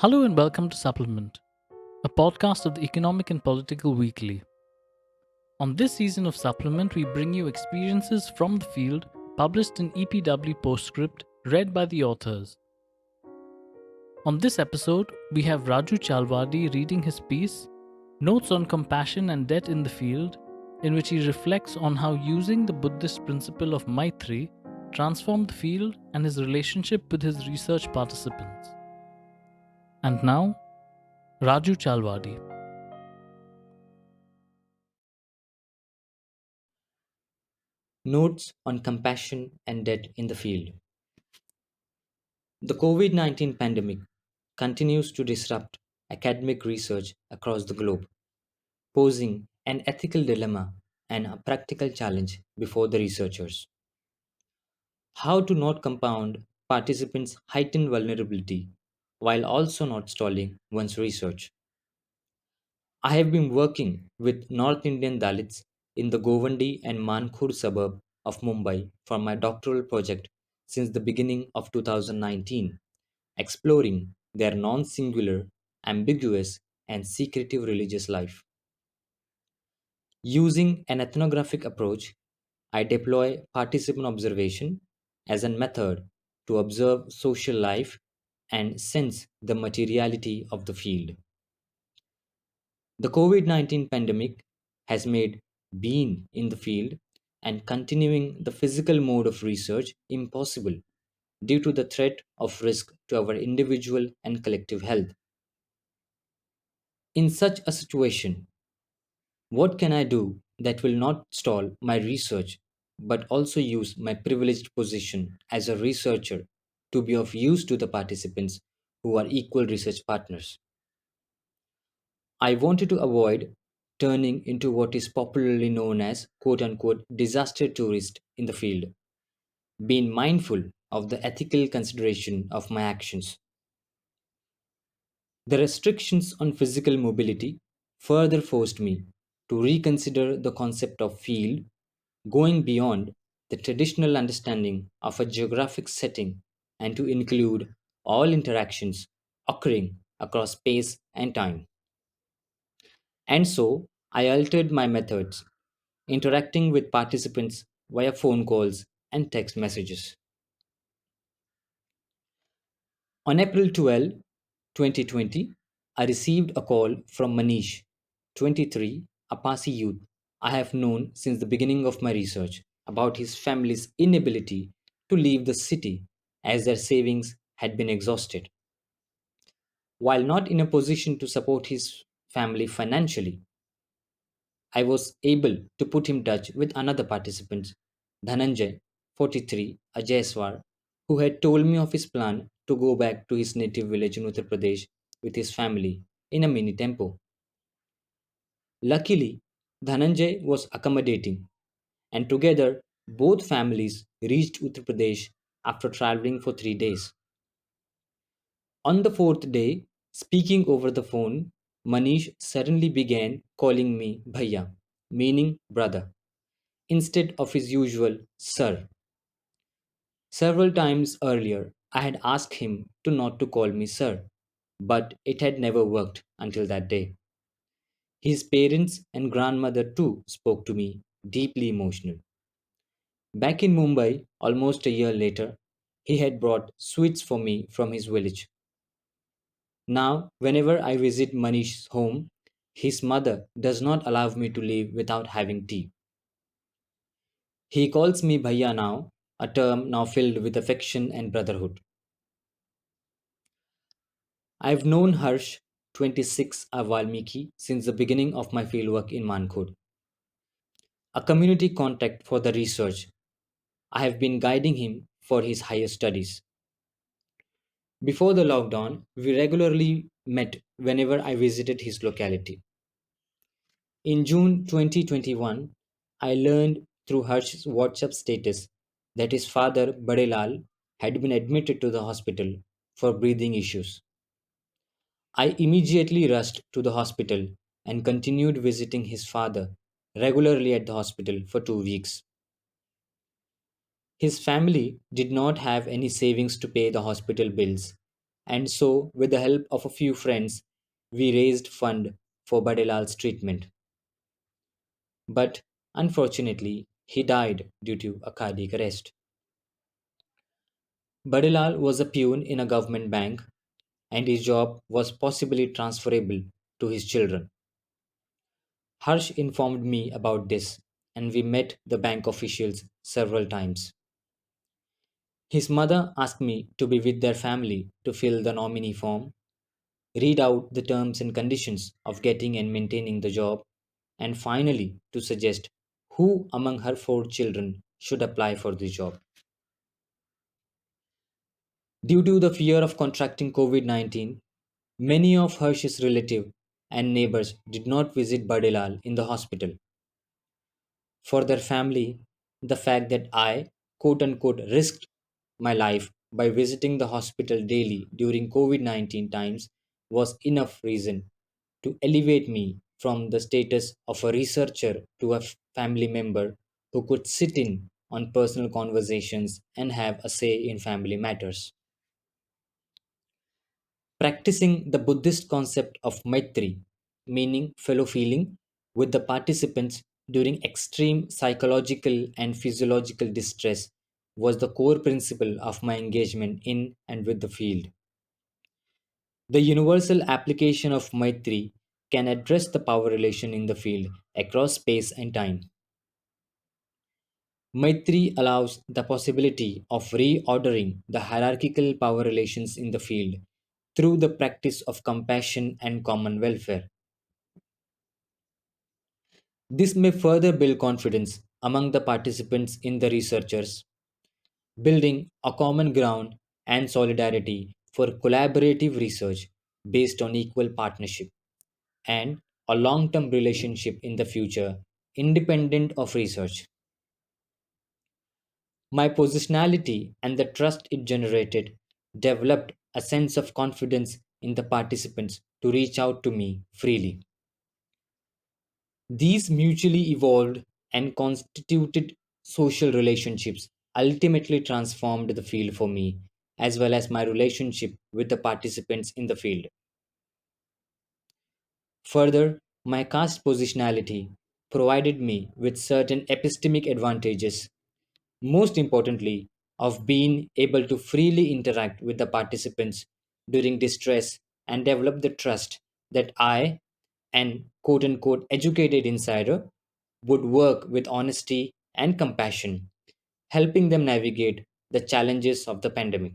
Hello and welcome to Supplement, a podcast of the Economic and Political Weekly. On this season of Supplement, we bring you experiences from the field published in EPW Postscript, read by the authors. On this episode, we have Raju Chalwadi reading his piece, Notes on Compassion and Debt in the Field, in which he reflects on how using the Buddhist principle of Maitri transformed the field and his relationship with his research participants. And now, Raju Chalwadi. Notes on compassion and debt in the field. The COVID 19 pandemic continues to disrupt academic research across the globe, posing an ethical dilemma and a practical challenge before the researchers. How to not compound participants' heightened vulnerability while also not stalling one's research. I have been working with North Indian Dalits in the Govandi and Mankhur suburb of Mumbai for my doctoral project since the beginning of 2019, exploring their non singular, ambiguous, and secretive religious life. Using an ethnographic approach, I deploy participant observation as a method to observe social life and sense the materiality of the field. The COVID 19 pandemic has made being in the field and continuing the physical mode of research impossible due to the threat of risk to our individual and collective health. In such a situation, what can I do that will not stall my research but also use my privileged position as a researcher to be of use to the participants who are equal research partners? I wanted to avoid turning into what is popularly known as quote unquote disaster tourist in the field, being mindful of the ethical consideration of my actions. The restrictions on physical mobility further forced me to reconsider the concept of field, going beyond the traditional understanding of a geographic setting and to include all interactions occurring across space and time. And so, I altered my methods, interacting with participants via phone calls and text messages. On April 12, 2020, I received a call from Manish, 23, a Pasi youth I have known since the beginning of my research about his family's inability to leave the city as their savings had been exhausted. While not in a position to support his family financially, I was able to put him in touch with another participant, Dhananjay, 43, a Jaiswar, who had told me of his plan to go back to his native village in Uttar Pradesh with his family in a mini tempo. Luckily, Dhananjay was accommodating, and together both families reached Uttar Pradesh after traveling for 3 days. On the fourth day, speaking over the phone, Manish suddenly began calling me Bhaiya, meaning brother, instead of his usual sir. Several times earlier, I had asked him to not to call me sir, but it had never worked until that day. His parents and grandmother too spoke to me, deeply emotional. Back in Mumbai, almost a year later, he had brought sweets for me from his village. Now, whenever I visit Manish's home, his mother does not allow me to leave without having tea. He calls me Bhaiya now, a term now filled with affection and brotherhood. I've known Harsh, 26, a Valmiki, since the beginning of my fieldwork in Mankhurd, a community contact for the research. I have been guiding him for his higher studies. Before the lockdown, we regularly met whenever I visited his locality. In June 2021, I learned through Harsh's WhatsApp status that his father, Badelal, had been admitted to the hospital for breathing issues. I immediately rushed to the hospital and continued visiting his father regularly at the hospital for 2 weeks. His family did not have any savings to pay the hospital bills, And so, with the help of a few friends, we raised fund for Badelal's treatment. But unfortunately, he died due to a cardiac arrest. Badilal was a peon in a government bank, and his job was possibly transferable to his children. Harsh informed me about this, and we met the bank officials several times. His mother asked me to be with their family to fill the nominee form, read out the terms and conditions of getting and maintaining the job, and finally to suggest who among her four children should apply for the job. Due to the fear of contracting COVID 19, many of Harsh's relatives and neighbors did not visit Badilal in the hospital. For their family, the fact that I, quote unquote, risked my life by visiting the hospital daily during COVID 19 times was enough reason to elevate me from the status of a researcher to a family member who could sit in on personal conversations and have a say in family matters. Practicing the Buddhist concept of Maitri, meaning fellow feeling, with the participants during extreme psychological and physiological distress was the core principle of my engagement in and with the field. The universal application of Maitri can address the power relation in the field across space and time. Maitri allows the possibility of reordering the hierarchical power relations in the field through the practice of compassion and common welfare. This may further build confidence among the participants in the researchers, building a common ground and solidarity for collaborative research based on equal partnership and a long term relationship in the future, independent of research. My positionality and the trust it generated developed a sense of confidence in the participants to reach out to me freely. These mutually evolved and constituted social relationships ultimately transformed the field for me, as well as my relationship with the participants in the field. Further, my caste positionality provided me with certain epistemic advantages, most importantly, of being able to freely interact with the participants during distress and develop the trust that I, an quote unquote educated insider, would work with honesty and compassion, helping them navigate the challenges of the pandemic.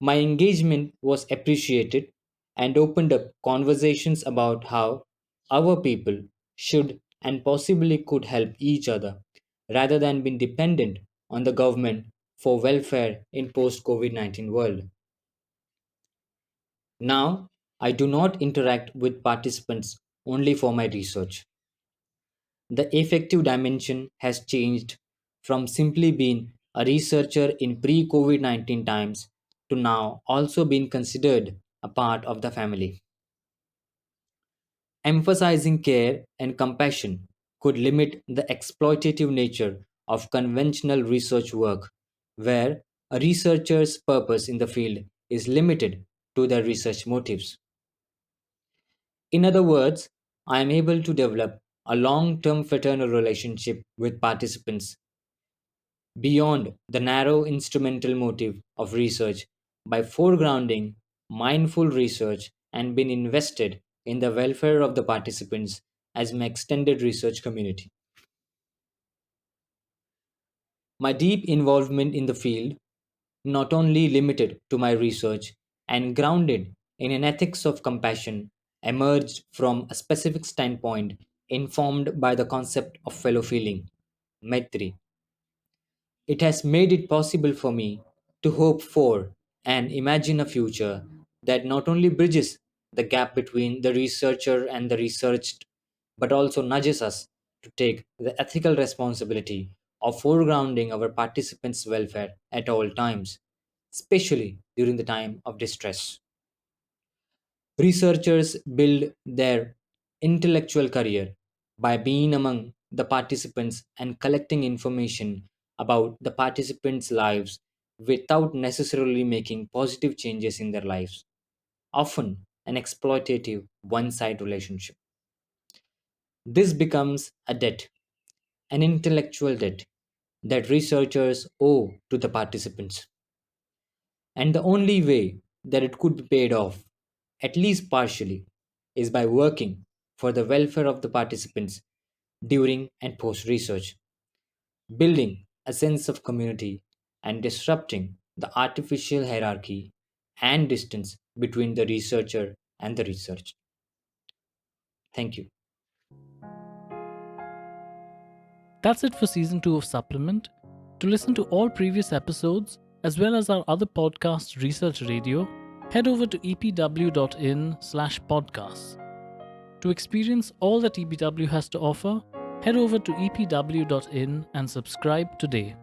My engagement was appreciated and opened up conversations about how our people should and possibly could help each other rather than being dependent on the government for welfare in post COVID-19 world. Now, I do not interact with participants only for my research. The affective dimension has changed from simply being a researcher in pre COVID 19 times to now also being considered a part of the family. Emphasizing care and compassion could limit the exploitative nature of conventional research work, where a researcher's purpose in the field is limited to their research motives. In other words, I am able to develop a long term fraternal relationship with participants beyond the narrow instrumental motive of research by foregrounding mindful research and being invested in the welfare of the participants as my extended research community. My deep involvement in the field, not only limited to my research and grounded in an ethics of compassion, emerged from a specific standpoint informed by the concept of fellow feeling, Maitri. It has made it possible for me to hope for and imagine a future that not only bridges the gap between the researcher and the researched, but also nudges us to take the ethical responsibility of foregrounding our participants' welfare at all times, especially during the time of distress. Researchers build their intellectual career by being among the participants and collecting information about the participants' lives without necessarily making positive changes in their lives, often an exploitative one side relationship. This becomes a debt, an intellectual debt that researchers owe to the participants. And the only way that it could be paid off, at least partially, is by working for the welfare of the participants during and post research, building a sense of community and disrupting the artificial hierarchy and distance between the researcher and the research. Thank you. That's it for season 2 of Supplement. To listen to all previous episodes, as well as our other podcast, Research Radio, head over to epw.in/podcasts. To experience all that EPW has to offer, head over to epw.in and subscribe today.